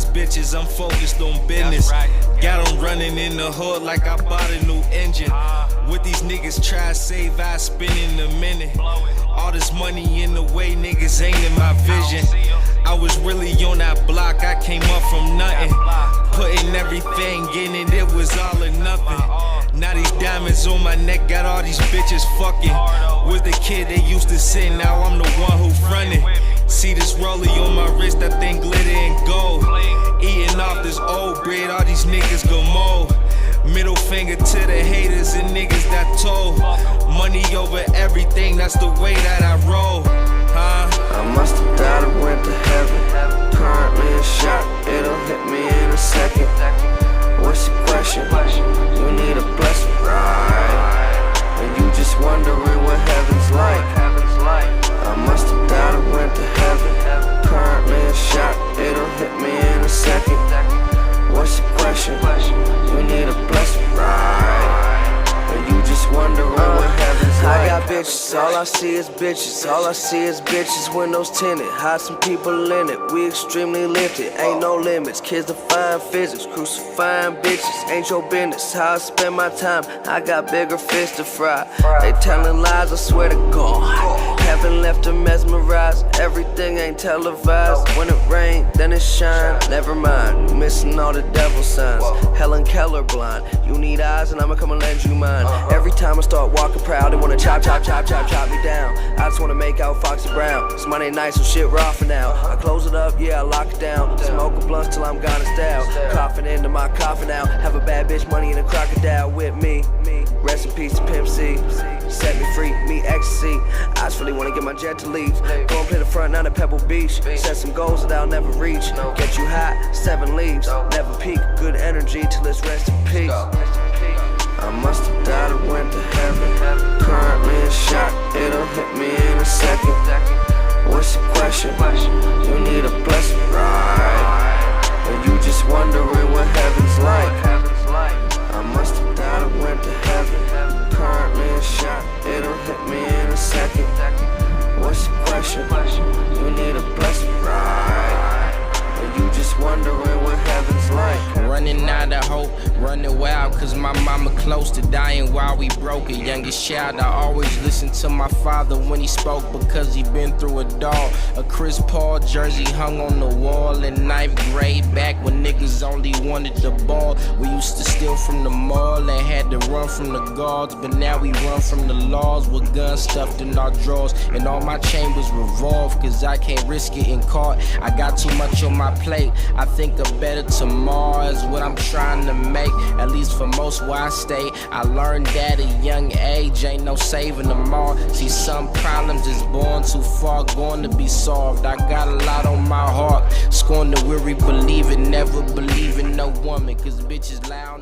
these bitches, I'm focused on business. Got them running in the hood like I bought a new engine. What these niggas try to save, I spend in a minute. All this money in the way, niggas ain't in my vision. I was really on that block, I came up from nothing. Putting everything in it, it was all or nothing. Now these diamonds on my neck got all these bitches fucking. Was the kid they used to say, now I'm the one who frontin'. See this rollie on my wrist, that thing glitter and gold. Eating off this old bread, all these niggas go mold. Middle finger to the haters and niggas that told. Money over everything, that's the way that I roll. I must have died and went to heaven. Currently in shock, it'll hit me in a second. What's your question? You need a blessing, right? And you just wondering what heaven's like. I must have died and went to heaven. Currently in shock, it'll hit me in a second. What's your question? You need a blessing, right? And you just wondering what heaven's like. I got bitches, all I see is bitches. All I see is bitches, windows tinted. Hide some people in it, we extremely lifted. Ain't no limits, kids define physics. Crucifying bitches, ain't your business. How I spend my time, I got bigger fish to fry. They telling lies, I swear to God. Heaven left to mesmerize, everything ain't televised. When it rain, then it shine. Never mind, you missing all the devil signs. Helen Keller blind, you need eyes and I'ma come and lend you mine. Every time I start walking proud, they wanna chop me down. I just wanna make out Foxy Brown. It's Monday night, so shit raw for now. I close it up, yeah, I lock it down. Smoke a blunt till I'm gone in style. Coughing into my coffin now. Have a bad bitch, money in a crocodile with me. Rest in peace to Pimp C. Set me free, me ecstasy. I just really wanna get my jet to leave. Go and play the front, not at Pebble Beach. Set some goals that I'll never reach. Get you hot, 7 leaves. Never peak, good energy till it's rest in peace. I must have died and went to heaven. Currently in shock, it'll hit me in a second. What's your question? You need a blessing, right? And you just wondering what heaven's like. I must have died and went to heaven. Currently in shock, it'll hit me in a second. What's your question? You need a blessing, right? And you just wondering what heaven's like. Running out of hope, running wild, cause my mama close to dying while we broke. A youngest child, I always listened to my father when he spoke, because he been through it all. A Chris Paul jersey hung on the wall in 9th grade, back when niggas only wanted the ball. We used to steal from the mall and had to run from the guards, but now we run from the laws with guns stuffed in our drawers. And all my chambers revolve, cause I can't risk getting caught. I got too much on my plate, I think a better tomorrow is what I'm trying to make, at least for most where I stay. I learned that at a young age, ain't no saving them all. See, some problems is born too far, going to be solved. I got a lot on my heart, scorn the weary, believe it, never believe in no woman, cause bitches loud.